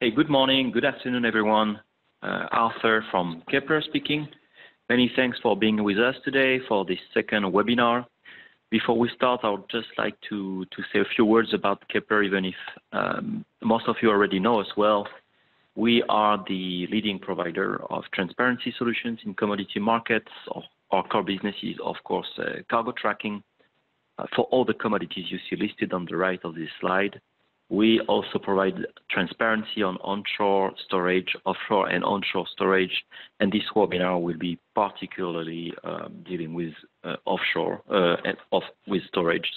Hey, good morning, good afternoon, everyone. Arthur from Kpler speaking. Many thanks for being with us today for this second webinar. Before we start, I would just like to say a few words about Kpler, even if most of you already know us well. We are the leading provider of transparency solutions in commodity markets. Our core business is, of course, cargo tracking for all the commodities you see listed on the right of this slide. We also provide transparency on onshore storage, offshore and onshore storage, and this webinar will be particularly dealing with offshore with storage.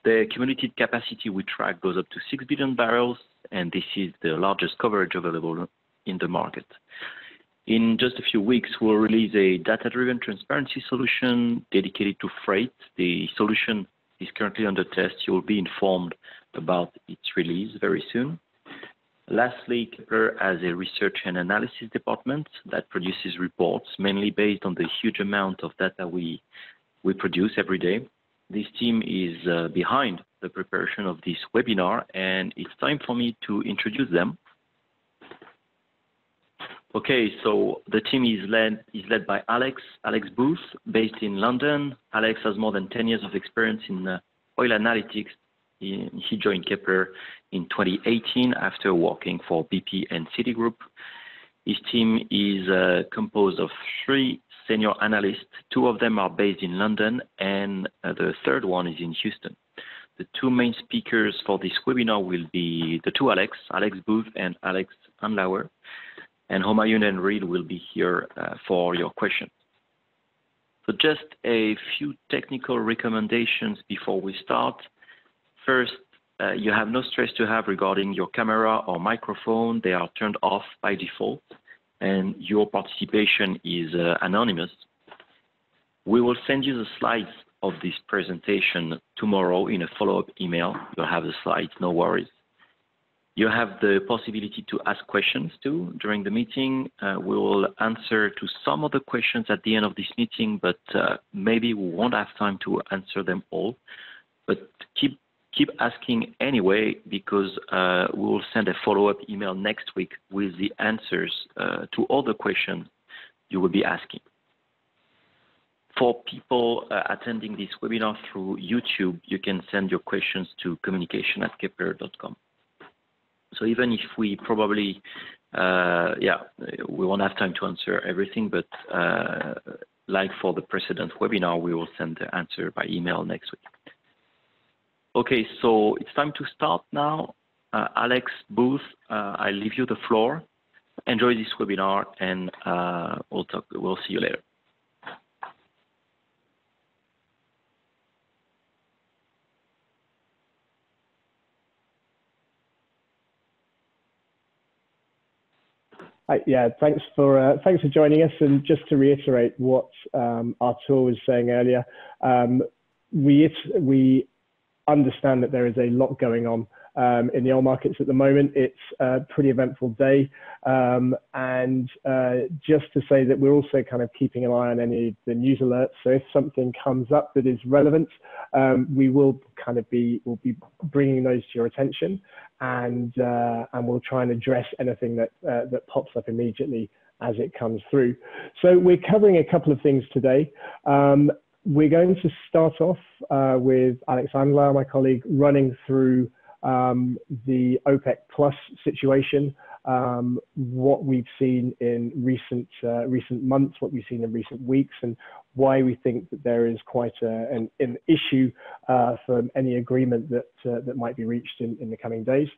The cumulative capacity we track goes up to 6 billion barrels, and this is the largest coverage available in the market. In just a few weeks, we'll release a data-driven transparency solution dedicated to freight. The solution is currently under test. You will be informed about its release very soon. Lastly, Kpler has a research and analysis department that produces reports mainly based on the huge amount of data we produce every day. This team is behind the preparation of this webinar, and it's time for me to introduce them. Okay, so the team is led by Alex Booth, based in London. Alex has more than 10 years of experience in oil analytics. He joined Kpler in 2018 after working for BP and Citigroup. His team is composed of 3 senior analysts. 2 of them are based in London, and the third one is in Houston. The 2 main speakers for this webinar will be the 2 Alex Booth and Alex Anlauer, and Homayun and Reed will be here for your questions. So just a few technical recommendations before we start. First, you have no stress to have regarding your camera or microphone. They are turned off by default, and your participation is anonymous. We will send you the slides of this presentation tomorrow in a follow-up email. You'll have the slides, no worries. You have the possibility to ask questions too during the meeting. We will answer to some of the questions at the end of this meeting, but maybe we won't have time to answer them all. But keep asking anyway, because we will send a follow-up email next week with the answers to all the questions you will be asking. For people attending this webinar through YouTube, you can send your questions to communication@kpler.com. So even if we probably, we won't have time to answer everything, but like for the precedent webinar, we will send the answer by email next week. Okay, so it's time to start now. Alex Booth, I leave you the floor. Enjoy this webinar, and we'll see you later. Yeah, thanks for joining us. And just to reiterate what Arthur was saying earlier, we understand that there is a lot going on in the oil markets at the moment. It's a pretty eventful day, and just to say that we're also kind of keeping an eye on any of the news alerts. So if something comes up that is relevant, we'll be bringing those to your attention, and we'll try and address anything that pops up immediately as it comes through. So we're covering a couple of things today. We're going to start off with Alex Anlauer, my colleague, running through the OPEC Plus situation, what we've seen in recent months, what we've seen in recent weeks, and why we think that there is quite an issue for any agreement that might be reached in the coming days.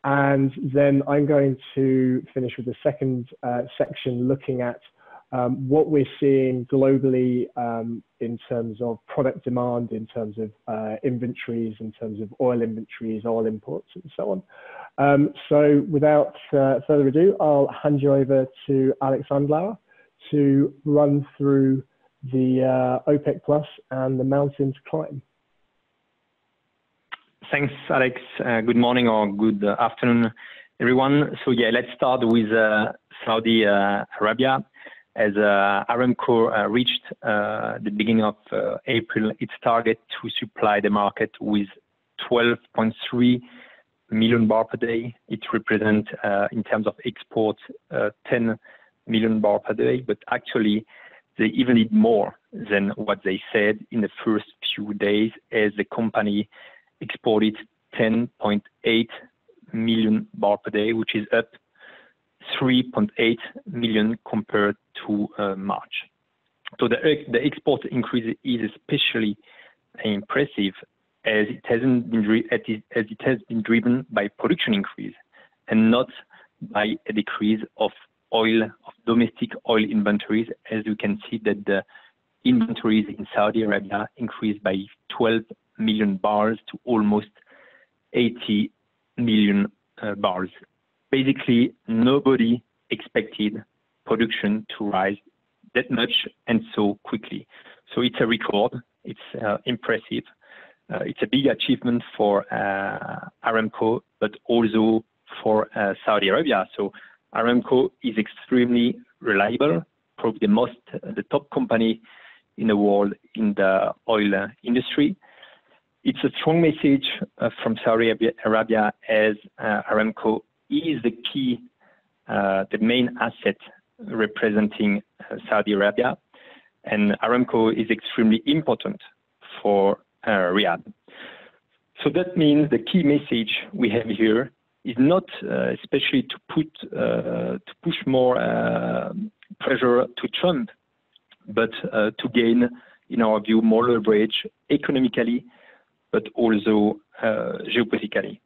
And then I'm going to finish with the second section, looking at what we're seeing globally in terms of product demand, in terms of inventories, in terms of oil inventories, oil imports, and so on. So without further ado, I'll hand you over to Alex Anlauer to run through the OPEC Plus and the mountain to climb. Thanks, Alex. Good morning or good afternoon, everyone. So yeah, let's start with Saudi Arabia. As Aramco reached the beginning of April its target to supply the market with 12.3 million barrels per day. It represents, in terms of exports, 10 million barrels per day, but actually they even need more than what they said in the first few days, as the company exported 10.8 million barrels per day, which is up 3.8 million compared to March. So the export increase is especially impressive, as it has been driven by production increase and not by a decrease of domestic oil inventories. As you can see that the inventories in Saudi Arabia increased by 12 million barrels to almost 80 million barrels. Basically, nobody expected production to rise that much and so quickly. So it's a record. It's impressive. It's a big achievement for Aramco, but also for Saudi Arabia. So Aramco is extremely reliable, probably the top company in the world in the oil industry. It's a strong message from Saudi Arabia, as Aramco is the main asset representing Saudi Arabia, and Aramco is extremely important for Riyadh. So that means the key message we have here is not especially to push more pressure to Trump, but to gain, in our view, more leverage economically, but also geopolitically.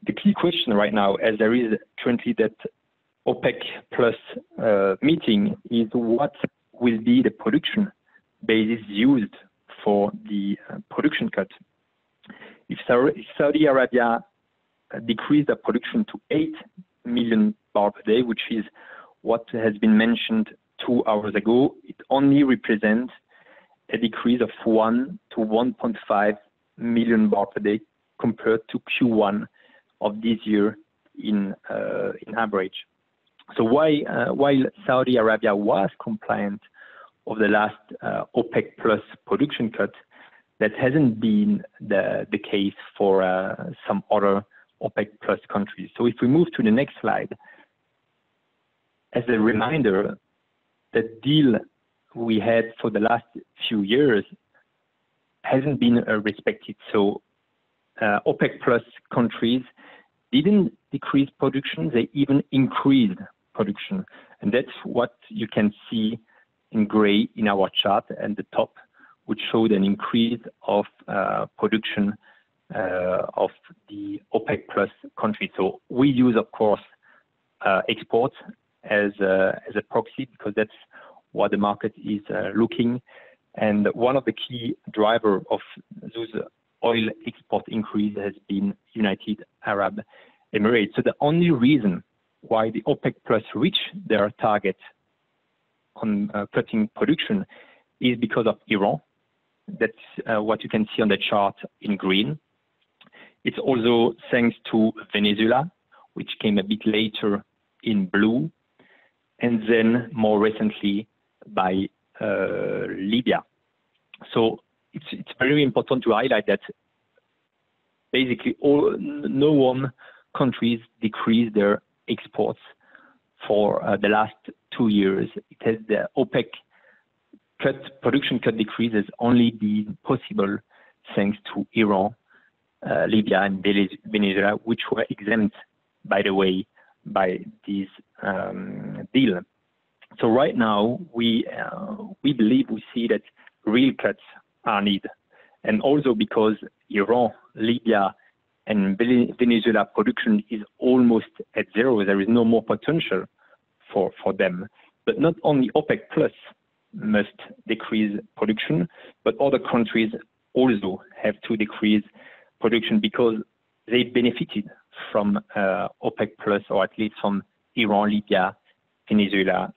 The key question right now, as there is currently that OPEC plus meeting, is what will be the production basis used for the production cut. If Saudi Arabia decreased the production to 8 million barrels per day, which is what has been mentioned 2 hours ago, it only represents a decrease of 1 to 1.5 million barrels per day compared to Q1 of this year in average. So while Saudi Arabia was compliant of the last OPEC plus production cut, that hasn't been the case for some other OPEC plus countries. So if we move to the next slide, as a reminder, the deal we had for the last few years hasn't been respected. So OPEC plus countries didn't decrease production, they even increased production. And that's what you can see in gray in our chart at the top, which showed an increase of production of the OPEC plus countries. So we use, of course, exports as a proxy, because that's what the market is looking. And one of the key drivers of those oil export increase has been United Arab Emirates. So the only reason why the OPEC plus reached their target on cutting production is because of Iran. That's what you can see on the chart in green. It's also thanks to Venezuela, which came a bit later in blue, and then more recently by Libya. So it's very important to highlight that basically no one countries decreased their exports for the last 2 years. It has the OPEC production cut decrease has only been possible thanks to Iran, Libya, and Venezuela, which were exempt, by the way, by this deal. So right now, we see that real cuts are needed. And also because Iran, Libya, and Venezuela production is almost at zero, there is no more potential for them. But not only OPEC plus must decrease production, but other countries also have to decrease production because they benefited from OPEC plus, or at least from Iran, Libya, Venezuela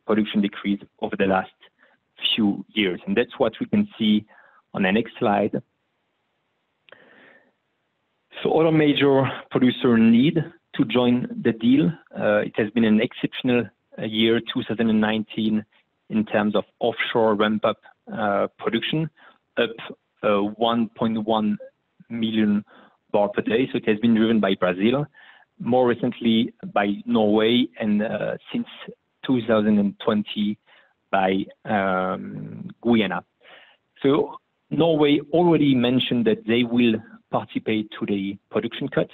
production decrease over the last few years. And that's what we can see on the next slide. So other major producers need to join the deal. It has been an exceptional year, 2019, in terms of offshore ramp-up production, up 1.1 million barrels per day. So it has been driven by Brazil, more recently by Norway, and since 2020 by Guyana. So Norway already mentioned that they will participate to the production cut.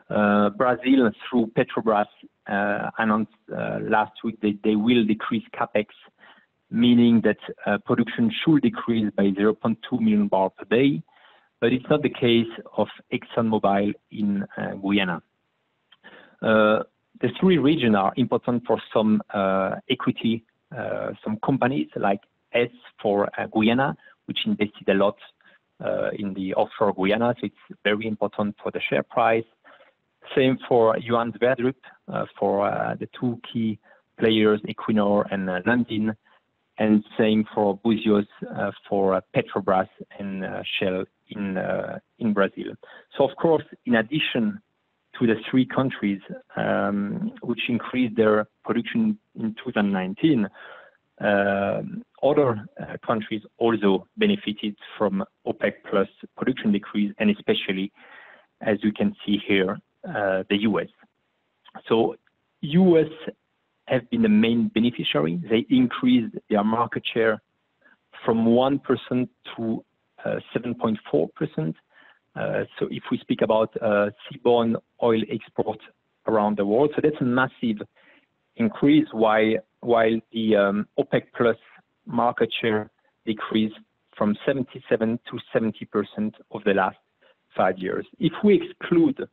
Brazil, through Petrobras, announced last week that they will decrease capex, meaning that production should decrease by 0.2 million barrels per day, but it's not the case of ExxonMobil in Guyana. The three regions are important for some equity, some companies like S for Guyana, which invested a lot in the offshore Guyana, so it's very important for the share price. Same for Johan Sverdrup, for the two key players, Equinor and Lundin, and same for Buzios for Petrobras and Shell in Brazil. So of course, in addition to the three countries which increased their production in 2019, other countries also benefited from OPEC plus production decrease, and especially, as you can see here, the US. So US have been the main beneficiary. They increased their market share from 1% to 7.4%. So if we speak about seaborne oil export around the world, so that's a massive increase, while the OPEC plus market share decreased from 77 to 70% of the last 5 years. If we exclude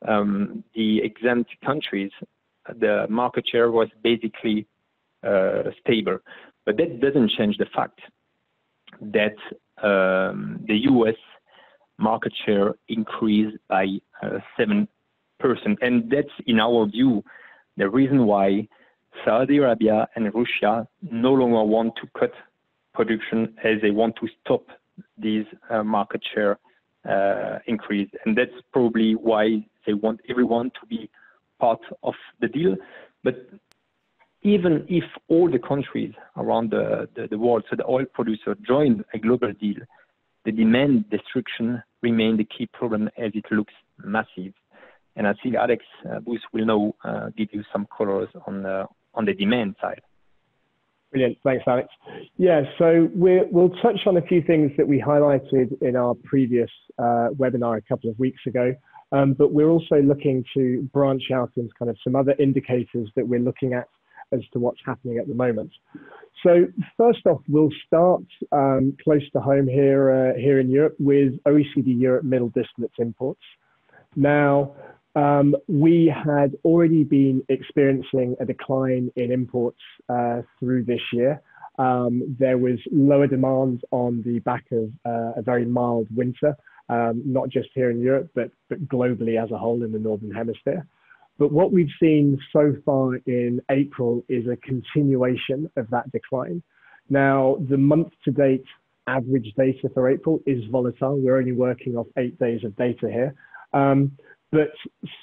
the exempt countries, the market share was basically stable. But that doesn't change the fact that the US market share increased by 7%. And that's, in our view, the reason why Saudi Arabia and Russia no longer want to cut production, as they want to stop these market share increase. And that's probably why they want everyone to be part of the deal. But even if all the countries around the world, so the oil producer, joined a global deal, the demand destruction remained the key problem, as it looks massive. And I think Alex Booth will now give you some colors on the demand side. Brilliant. Thanks, Alex. Yeah, so we'll touch on a few things that we highlighted in our previous webinar a couple of weeks ago, but we're also looking to branch out into kind of some other indicators that we're looking at as to what's happening at the moment. So first off, we'll start close to home here in Europe with OECD Europe middle distillates imports. Now, we had already been experiencing a decline in imports through this year. There was lower demand on the back of a very mild winter, not just here in Europe, but globally as a whole in the Northern Hemisphere. But what we've seen so far in April is a continuation of that decline. Now, the month-to-date average data for April is volatile. We're only working off 8 days of data here. But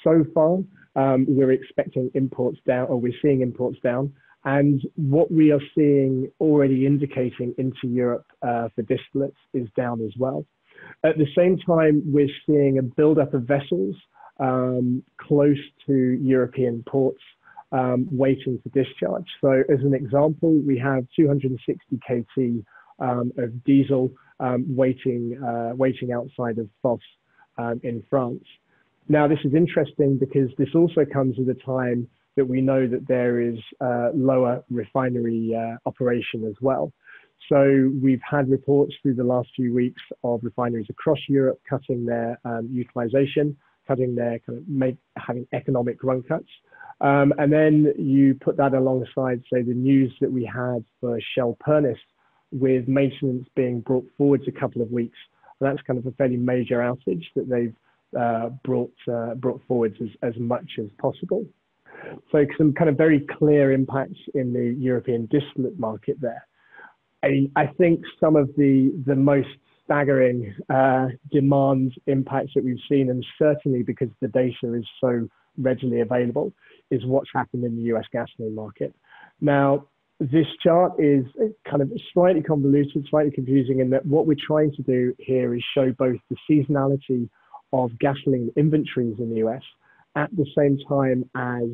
so far, we're expecting imports down, or we're seeing imports down. And what we are seeing already indicating into Europe for distillates is down as well. At the same time, we're seeing a buildup of vessels close to European ports waiting for discharge. So as an example, we have 260 KT of diesel waiting outside of Fos in France. Now, this is interesting because this also comes at a time that we know that there is lower refinery operation as well. So we've had reports through the last few weeks of refineries across Europe cutting their utilization, cutting their having economic run cuts. And then you put that alongside, say, the news that we had for Shell Pernis with maintenance being brought forwards a couple of weeks. And that's kind of a fairly major outage that they've brought forwards as much as possible. So some kind of very clear impacts in the European distillate market there. I think some of the most staggering demand impacts that we've seen, and certainly because the data is so readily available, is what's happened in the US gasoline market. Now, this chart is kind of slightly convoluted, slightly confusing, in that what we're trying to do here is show both the seasonality of gasoline inventories in the US at the same time as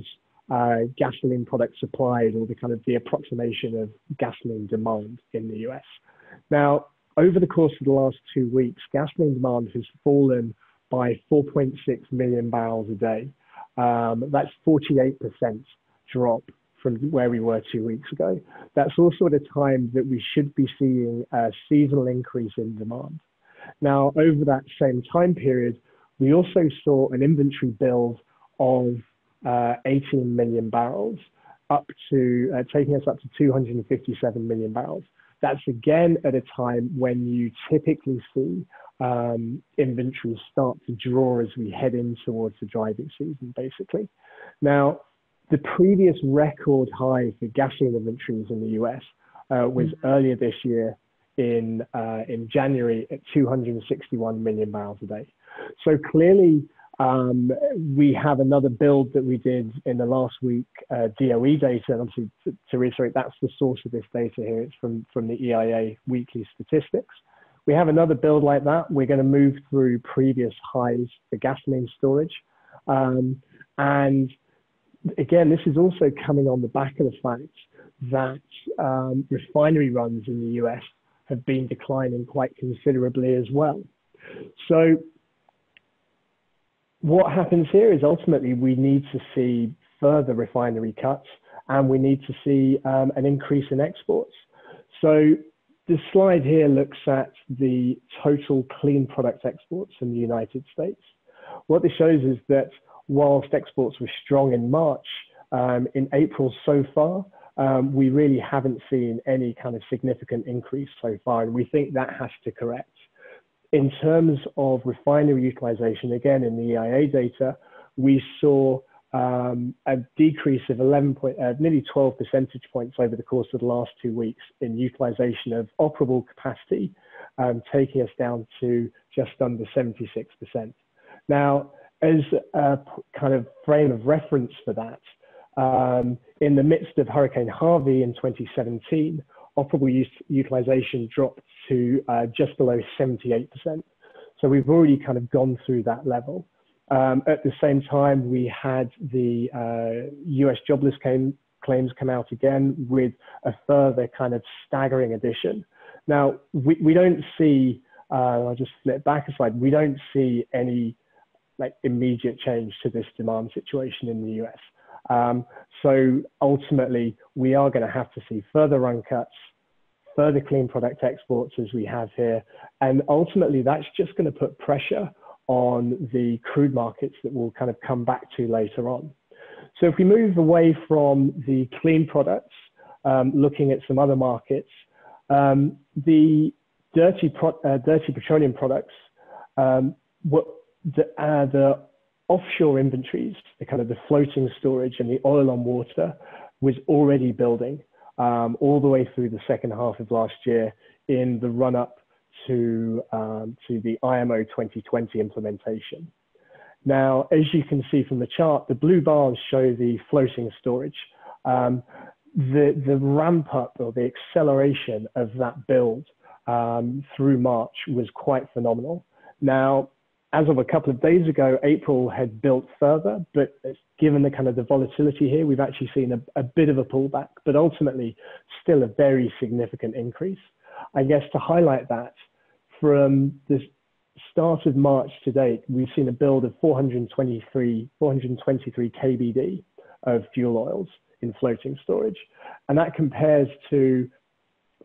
gasoline products supplied, or the approximation of gasoline demand in the US. Now, over the course of the last 2 weeks, gasoline demand has fallen by 4.6 million barrels a day. That's 48% drop from where we were 2 weeks ago. That's also at a time that we should be seeing a seasonal increase in demand. Now, over that same time period, we also saw an inventory build of 18 million barrels, up to taking us up to 257 million barrels. That's again at a time when you typically see inventories start to draw as we head in towards the driving season, basically. Now, the previous record high for gasoline inventories in the US was earlier this year in January at 261 million barrels a day. So clearly, we have another build that we did in the last week, DOE data, and obviously to reiterate, that's the source of this data here. It's from the EIA weekly statistics. We have another build like that. We're going to move through previous highs for gasoline storage. And again, this is also coming on the back of the fact that refinery runs in the US have been declining quite considerably as well. So what happens here is ultimately we need to see further refinery cuts, and we need to see an increase in exports. So this slide here looks at the total clean product exports in the United States. What this shows is that whilst exports were strong in March, in April so far, we really haven't seen any kind of significant increase so far, and we think that has to correct. In terms of refinery utilization, again, in the EIA data, we saw a decrease of nearly 12 percentage points over the course of the last 2 weeks in utilization of operable capacity, taking us down to just under 76%. Now, as a kind of frame of reference for that, in the midst of Hurricane Harvey in 2017, operable utilization dropped to just below 78%. So we've already kind of gone through that level. At the same time, we had the US jobless claims come out again with a further kind of staggering addition. Now, we don't see, I'll just flip back a slide, we don't see any immediate change to this demand situation in the US. So ultimately, we are going to have to see further run cuts, further clean product exports as we have here. And ultimately, that's just going to put pressure on the crude markets that we'll kind of come back to later on. So if we move away from the clean products, looking at some other markets, the dirty petroleum products, the offshore inventories, the floating storage and the oil on water was already building all the way through the second half of last year in the run-up to the IMO 2020 implementation. Now, as you can see from the chart, the blue bars show the floating storage. The ramp up or the acceleration of that build through March was quite phenomenal. Now, as of a couple of days ago, April had built further, but given the kind of the volatility here, we've actually seen a bit of a pullback, but ultimately still a very significant increase. I guess to highlight that, from the start of March to date, we've seen a build of 423 KBD of fuel oils in floating storage. And that compares to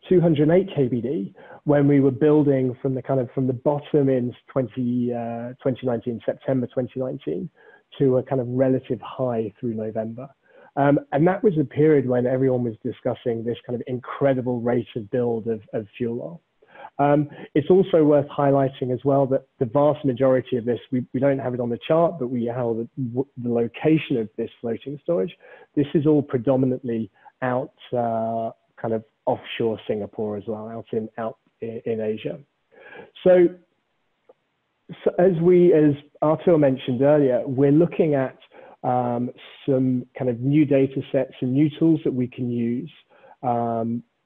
208 KBD when we were building from the bottom in 2019, September 2019, to a kind of relative high through November. And that was a period when everyone was discussing this kind of incredible rate of build of fuel oil. It's also worth highlighting as well that the vast majority of this, we don't have it on the chart, but we have the location of this floating storage. This is all predominantly out kind of offshore Singapore as well, out in Asia. So as Artur mentioned earlier, we're looking at some kind of new data sets and new tools that we can use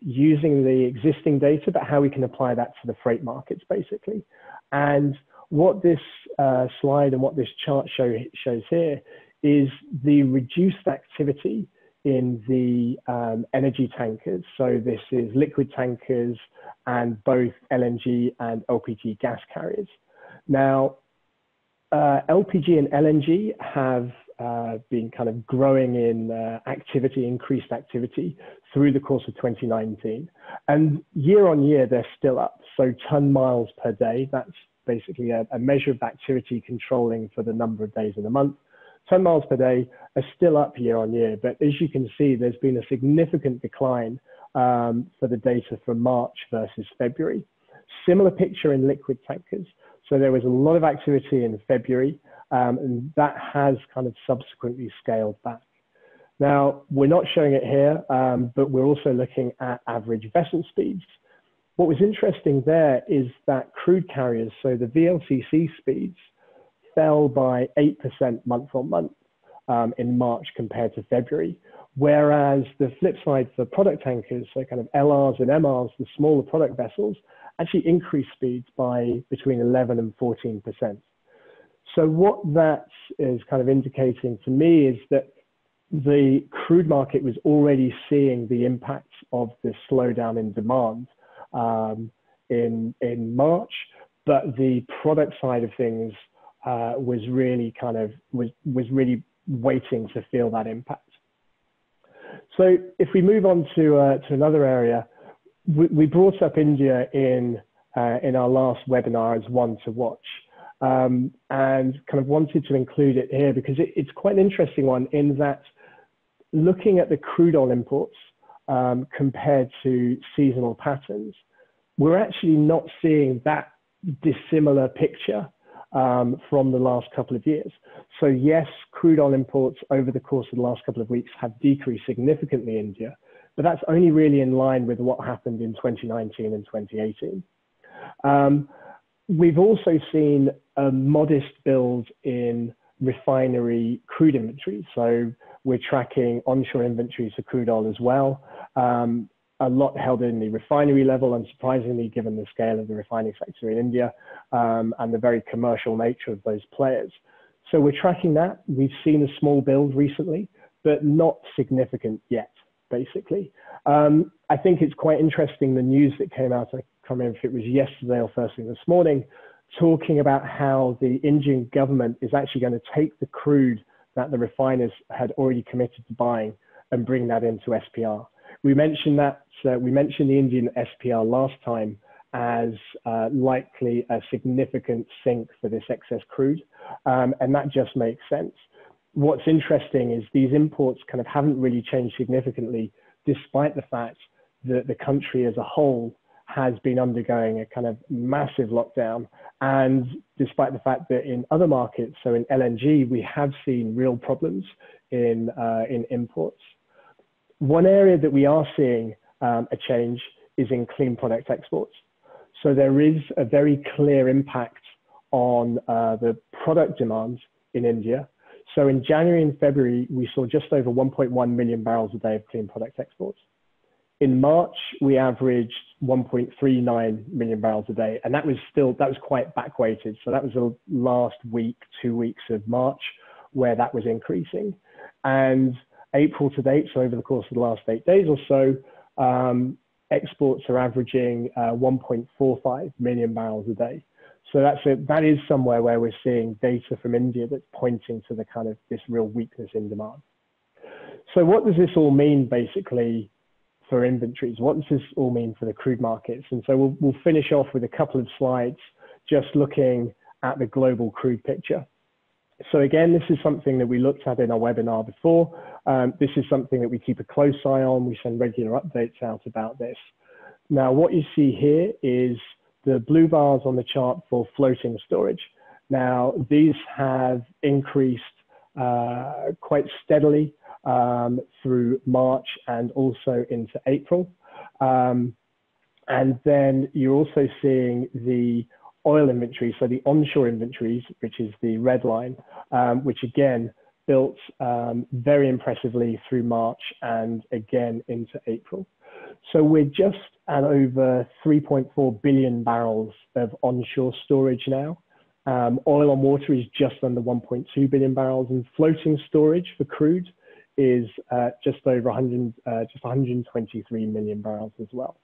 using the existing data, but how we can apply that to the freight markets, basically. And what this slide and what this chart shows here is the reduced activity in the energy tankers. So this is liquid tankers and both LNG and LPG gas carriers. Now, LPG and LNG have been kind of growing in activity, increased activity through the course of 2019. And year on year, they're still up. So ton miles per day, that's basically a measure of activity controlling for the number of days in a month. Ton miles per day are still up year on year. But as you can see, there's been a significant decline for the data from March versus February. Similar picture in liquid tankers. So there was a lot of activity in February, and that has kind of subsequently scaled back. Now, we're not showing it here, but we're also looking at average vessel speeds. What was interesting there is that crude carriers, so the VLCC speeds, fell by 8% month on month in March compared to February, whereas the flip side for product tankers, so kind of LRs and MRs, the smaller product vessels, actually increased speeds by between 11 and 14%. So what that is kind of indicating to me is that the crude market was already seeing the impacts of the slowdown in demand in March, but the product side of things was really really waiting to feel that impact. So if we move on to another area, we brought up India in our last webinar as one to watch, and kind of wanted to include it here because it's quite an interesting one in that looking at the crude oil imports compared to seasonal patterns, we're actually not seeing that dissimilar picture from the last couple of years. So yes, crude oil imports over the course of the last couple of weeks have decreased significantly in India, but that's only really in line with what happened in 2019 and 2018. We've also seen a modest build in refinery crude inventory. So we're tracking onshore inventories for crude oil as well. A lot held in the refinery level, unsurprisingly, given the scale of the refining sector in India and the very commercial nature of those players. So we're tracking that. We've seen a small build recently, but not significant yet, basically. I think it's quite interesting, the news that came out, I can't remember if it was yesterday or first thing this morning, talking about how the Indian government is actually going to take the crude that the refiners had already committed to buying and bring that into SPR. We mentioned that, we mentioned the Indian SPR last time as likely a significant sink for this excess crude, and that just makes sense. What's interesting is these imports kind of haven't really changed significantly, despite the fact that the country as a whole has been undergoing a kind of massive lockdown. And despite the fact that in other markets, so in LNG, we have seen real problems in imports. One area that we are seeing a change is in clean product exports. So there is a very clear impact on the product demand in India. So in January and February, we saw just over 1.1 million barrels a day of clean product exports. In March, we averaged 1.39 million barrels a day, and that was quite backweighted. So that was the last week, 2 weeks of March, where that was increasing. And April to date, so over the course of the last 8 days or so, exports are averaging 1.45 million barrels a day. So that is somewhere where we're seeing data from India that's pointing to the kind of this real weakness in demand. So what does this all mean basically for inventories? What does this all mean for the crude markets? And so we'll finish off with a couple of slides just looking at the global crude picture. So again, this is something that we looked at in our webinar before. This is something that we keep a close eye on. We send regular updates out about this. Now, what you see here is the blue bars on the chart for floating storage. Now, these have increased quite steadily through March and also into April. And then you're also seeing the oil inventory, so the onshore inventories, which is the red line, which again built very impressively through March and again into April. So we're just at over 3.4 billion barrels of onshore storage now. Oil on water is just under 1.2 billion barrels, and floating storage for crude is just over 123 million barrels as well.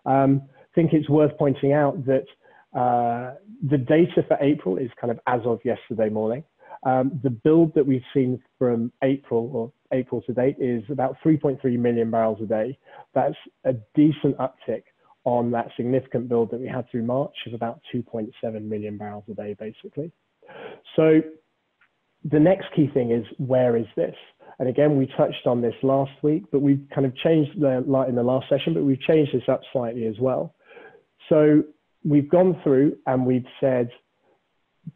I think it's worth pointing out that the data for April is kind of as of yesterday morning. The build that we've seen from April to date is about 3.3 million barrels a day. That's a decent uptick on that significant build that we had through March of about 2.7 million barrels a day, basically. So the next key thing is, where is this? And again, we touched on this last week, but we've kind of changed in the last session, but we've changed this up slightly as well. So we've gone through and we've said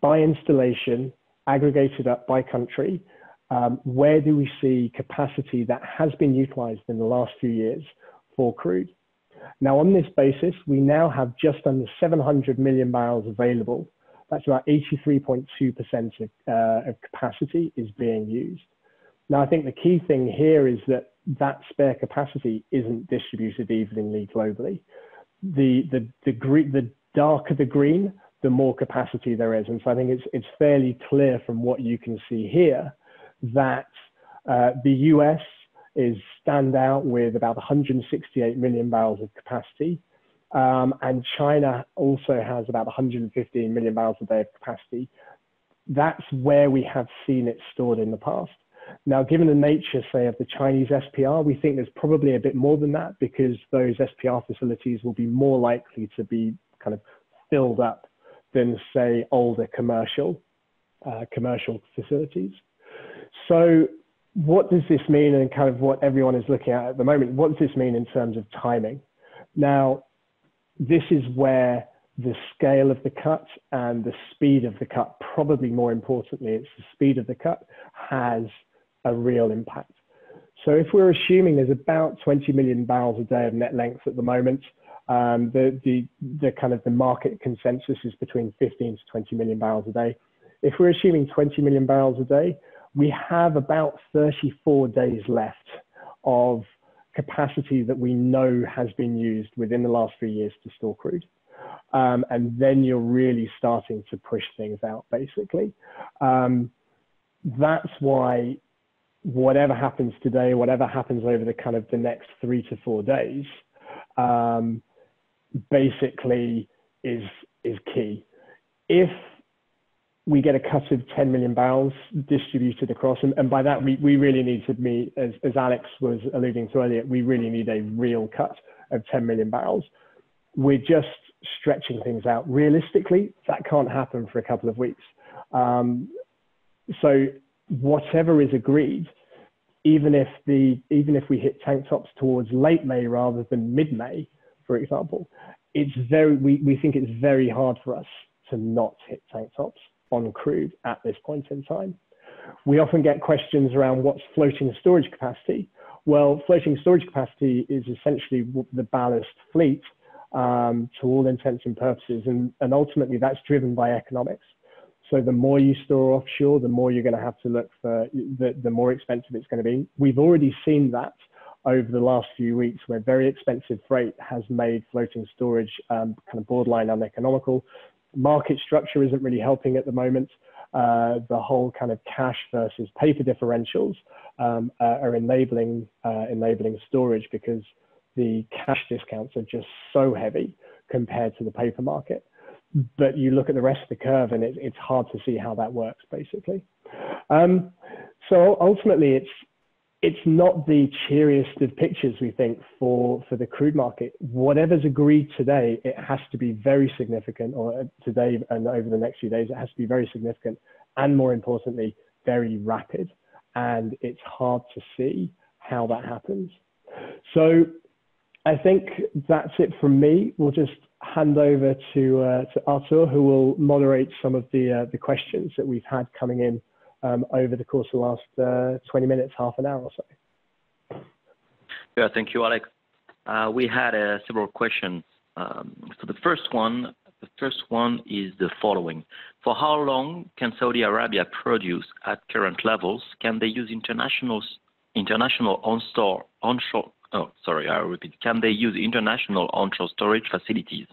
by installation, aggregated up by country, where do we see capacity that has been utilized in the last few years for crude? Now, on this basis, we now have just under 700 million barrels available. That's about 83.2% of capacity is being used. Now, I think the key thing here is that that spare capacity isn't distributed evenly globally. The darker the green, the more capacity there is. And so I think it's fairly clear from what you can see here that the US is stand out with about 168 million barrels of capacity. And China also has about 115 million barrels a day of capacity. That's where we have seen it stored in the past. Now, given the nature, say, of the Chinese SPR, we think there's probably a bit more than that, because those SPR facilities will be more likely to be kind of filled up than, say, older commercial facilities. So what does this mean, and kind of what everyone is looking at the moment? What does this mean in terms of timing? Now, this is where the scale of the cut and the speed of the cut, probably more importantly, it's the speed of the cut, has a real impact. So if we're assuming there's about 20 million barrels a day of net length at the moment, the kind of the market consensus is between 15 to 20 million barrels a day. If we're assuming 20 million barrels a day, we have about 34 days left of capacity that we know has been used within the last 3 years to store crude. And then you're really starting to push things out, basically. That's why whatever happens today, whatever happens over the kind of the next 3 to 4 days, basically is key. If we get a cut of 10 million barrels distributed across, and by that we really need to meet, as Alex was alluding to earlier, we really need a real cut of 10 million barrels. We're just stretching things out. Realistically, that can't happen for a couple of weeks. So whatever is agreed, even if we hit tank tops towards late May rather than mid-May, for example, we think it's very hard for us to not hit tank tops on crude at this point in time. We often get questions around what's floating storage capacity. Well, floating storage capacity is essentially the ballast fleet to all intents and purposes, and ultimately that's driven by economics. So the more you store offshore, the more you're going to have to look for, the more expensive it's going to be. We've already seen that over the last few weeks, where very expensive freight has made floating storage kind of borderline uneconomical. Market structure isn't really helping at the moment. The whole kind of cash versus paper differentials are enabling storage, because the cash discounts are just so heavy compared to the paper market. But you look at the rest of the curve and it's hard to see how that works, basically. So ultimately, it's not the cheeriest of pictures, we think, for the crude market. Whatever's agreed today, it has to be very significant, or today and over the next few days, it has to be very significant, and more importantly, very rapid. And it's hard to see how that happens. So I think that's it from me. We'll just hand over to Arthur, who will moderate some of the questions that we've had coming in over the course of the last 20 minutes, half an hour or so. Yeah, thank you, Alex. We had several questions. So the first one is the following: for how long can Saudi Arabia produce at current levels? Can they use international onshore Oh, sorry, I'll repeat. Can they use international onshore storage facilities?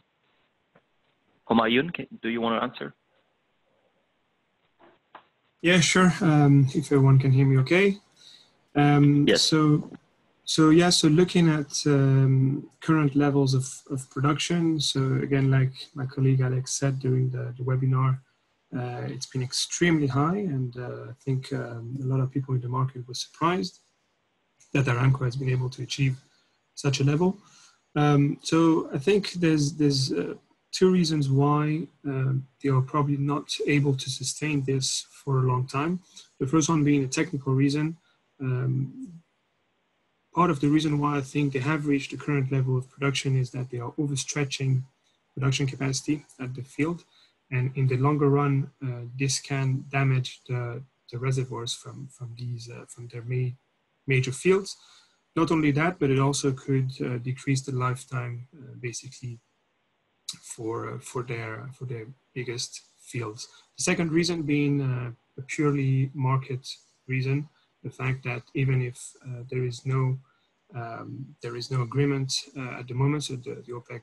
Humayun, do you want to answer? Yeah, sure. If everyone can hear me okay. Yes. So looking at current levels of production, so again, like my colleague Alex said during the webinar, it's been extremely high, and I think a lot of people in the market were surprised that Aramco has been able to achieve such a level. So I think there's two reasons why they are probably not able to sustain this for a long time. The first one being a technical reason. Part of the reason why I think they have reached the current level of production is that they are overstretching production capacity at the field. And in the longer run, this can damage the reservoirs from their major fields. Not only that, but it also could decrease the lifetime, basically, for their biggest fields. The second reason being a purely market reason, the fact that even if there is no agreement at the moment, so the OPEC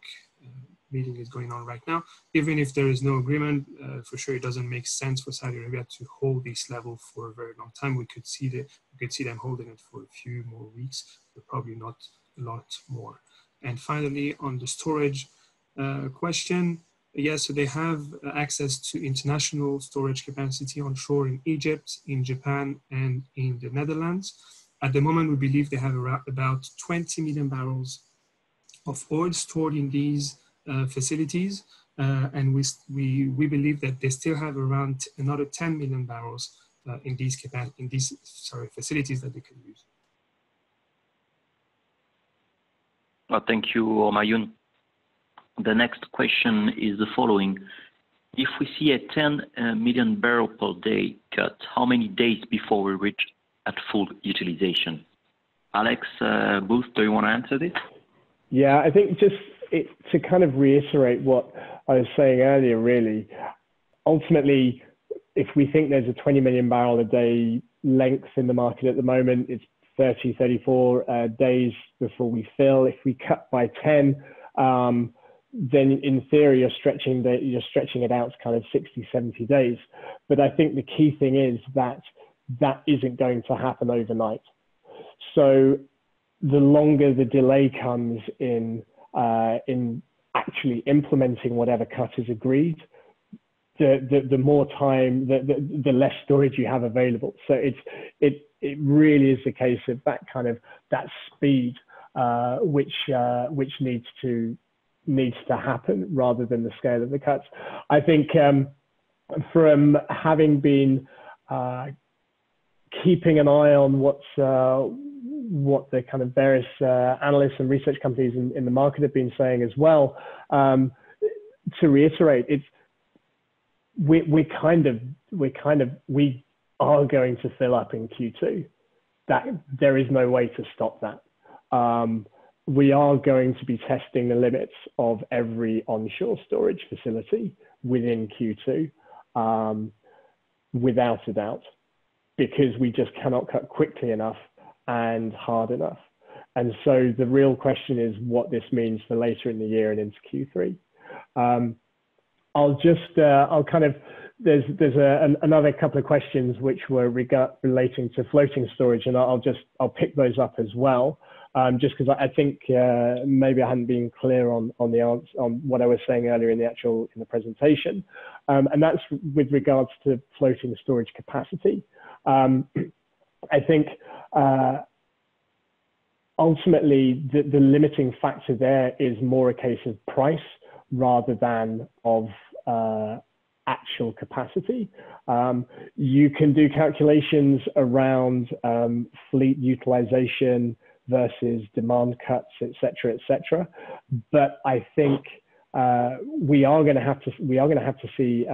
meeting is going on right now. Even if there is no agreement, for sure it doesn't make sense for Saudi Arabia to hold this level for a very long time. We could see them holding it for a few more weeks, but probably not a lot more. And finally, on the storage question, yes, so they have access to international storage capacity onshore in Egypt, in Japan, and in the Netherlands. At the moment, we believe they have about 20 million barrels of oil stored in these facilities, and we believe that they still have around another 10 million barrels in these facilities that they can use. Well, thank you, Humayun. The next question is the following. If we see a 10 million barrel per day cut, how many days before we reach at full utilization? Alex Booth, do you want to answer this? Yeah, I think just to kind of reiterate what I was saying earlier, really, ultimately, if we think there's a 20 million barrel a day length in the market at the moment, it's 30, 34 days before we fill. If we cut by 10, then in theory, you're stretching it out to kind of 60, 70 days. But I think the key thing is that isn't going to happen overnight. So the longer the delay comes in actually implementing whatever cut is agreed, the more time, the less storage you have available. So it really is the case of that speed which needs to happen rather than the scale of the cuts. I think from having been keeping an eye on what the kind of various analysts and research companies in the market have been saying as well, to reiterate, we are going to fill up in Q2. That there is no way to stop that. We are going to be testing the limits of every onshore storage facility within Q2, without a doubt, because we just cannot cut quickly enough and hard enough. And so the real question is what this means for later in the year and into Q3. There's another couple of questions which were relating to floating storage, and I'll pick those up as well, just because I think maybe I hadn't been clear on the answer on what I was saying earlier in the presentation, and that's with regards to floating storage capacity. I think ultimately the limiting factor there is more a case of price rather than of actual capacity. You can do calculations around fleet utilization versus demand cuts, et cetera, but I think we are going to have to see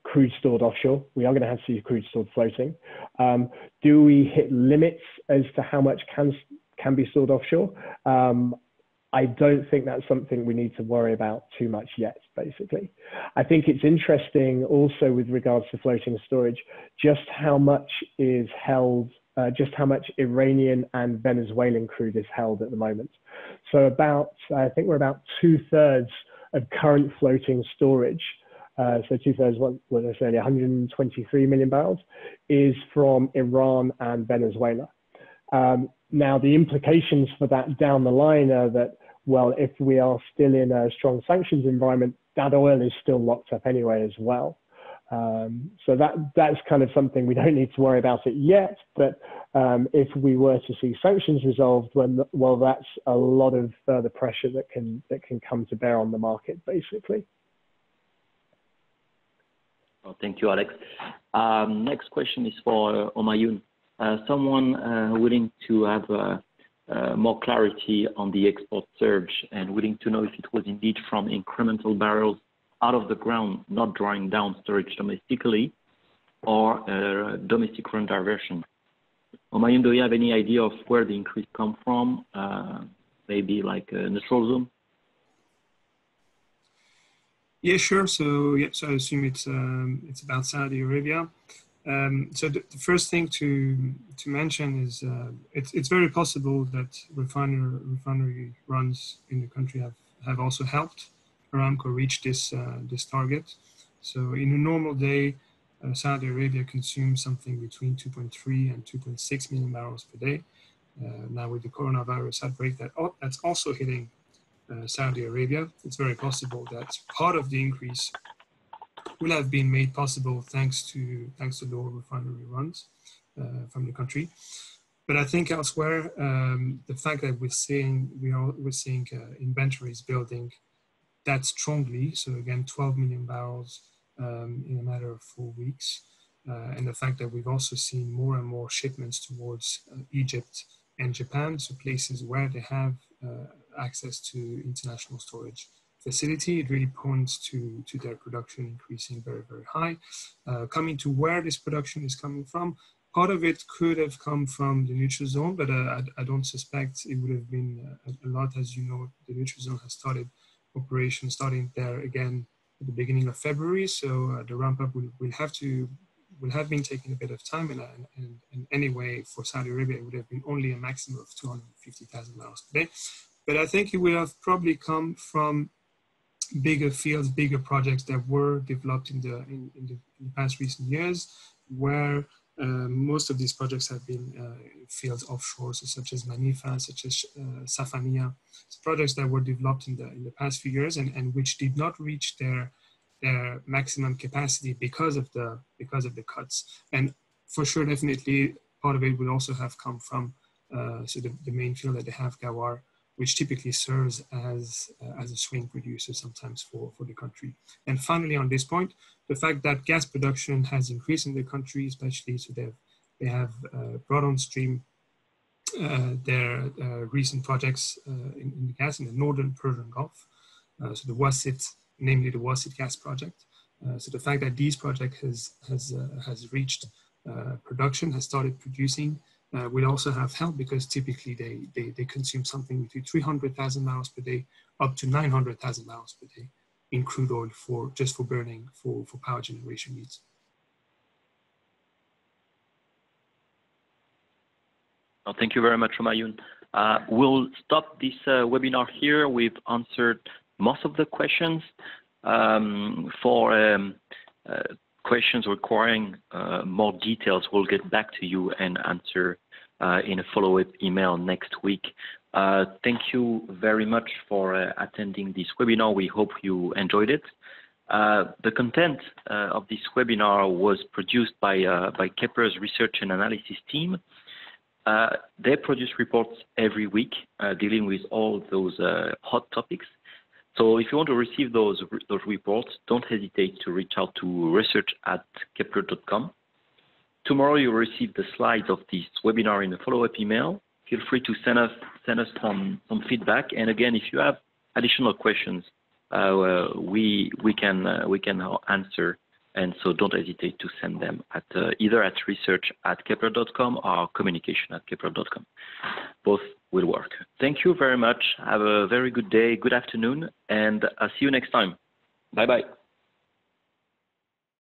crude stored offshore. We are going to have to see crude stored floating. Do we hit limits as to how much can be stored offshore? I don't think that's something we need to worry about too much yet, basically. I think it's interesting also with regards to floating storage, just how much is held just how much Iranian and Venezuelan crude is held at the moment. So I think we're about 2/3 of current floating storage. So 2/3, what did I say, 123 million barrels is from Iran and Venezuela. Now, the implications for that down the line are that, well, if we are still in a strong sanctions environment, that oil is still locked up anyway as well. So that's kind of something we don't need to worry about it yet. But if we were to see sanctions resolved, well, that's a lot of further pressure that can come to bear on the market, basically. Well, thank you, Alex. Next question is for Humayun. Someone willing to have more clarity on the export surge and willing to know if it was indeed from incremental barrels out of the ground, not drawing down storage domestically, or domestic run diversion. Humayun, do you have any idea of where the increase come from? Maybe like a neutral zone? Yeah, sure. So I assume it's about Saudi Arabia. So the first thing to mention is it's very possible that refinery runs in the country have also helped Aramco reach this target. So in a normal day, Saudi Arabia consumes something between 2.3 and 2.6 million barrels per day. Now with the coronavirus outbreak, that's also hitting Saudi Arabia. It's very possible that part of the increase will have been made possible thanks to lower refinery runs from the country. But I think elsewhere, the fact that we're seeing inventories building that strongly, so again 12 million barrels in a matter of 4 weeks, and the fact that we've also seen more and more shipments towards Egypt and Japan, so places where they have access to international storage facility, it really points to their production increasing very, very high. Coming to where this production is coming from, part of it could have come from the neutral zone, but I don't suspect it would have been a lot. As you know, the neutral zone has started operation starting there again at the beginning of February, so the ramp up will have been taking a bit of time, and anyway for Saudi Arabia it would have been only a maximum of 250,000 barrels per day. But I think it would have probably come from bigger fields, bigger projects that were developed in the past recent years, where most of these projects have been fields offshore, so such as Manifa, such as Safaniya, projects that were developed in the past few years and which did not reach their maximum capacity because of the cuts. And for sure, definitely, part of it would also have come from so the main field that they have, Gawar, which typically serves as a swing producer sometimes for the country. And finally, on this point, the fact that gas production has increased in the country, especially so they have brought on stream their recent projects in the gas in the northern Persian Gulf, so the Wasit, namely the Wasit gas project. So the fact that these project has reached production, has started producing, will also have help, because typically they consume something between 300,000 barrels per day up to 900,000 barrels per day in crude oil just for burning for power generation needs. Well, thank you very much, Humayun. We'll stop this webinar here. We've answered most of the questions. For questions requiring more details, we'll get back to you and answer in a follow-up email next week. Thank you very much for attending this webinar. We hope you enjoyed it. The content of this webinar was produced by Kpler's research and analysis team. They produce reports every week dealing with all those hot topics. So if you want to receive those reports, don't hesitate to reach out to research@kpler.com. Tomorrow you'll receive the slides of this webinar in a follow-up email. Feel free to send us some feedback. And again, if you have additional questions, we can answer. And so don't hesitate to send them at either at research@kpler.com or communication@kpler.com. Both will work. Thank you very much. Have a very good day, good afternoon, and I'll see you next time. Bye-bye.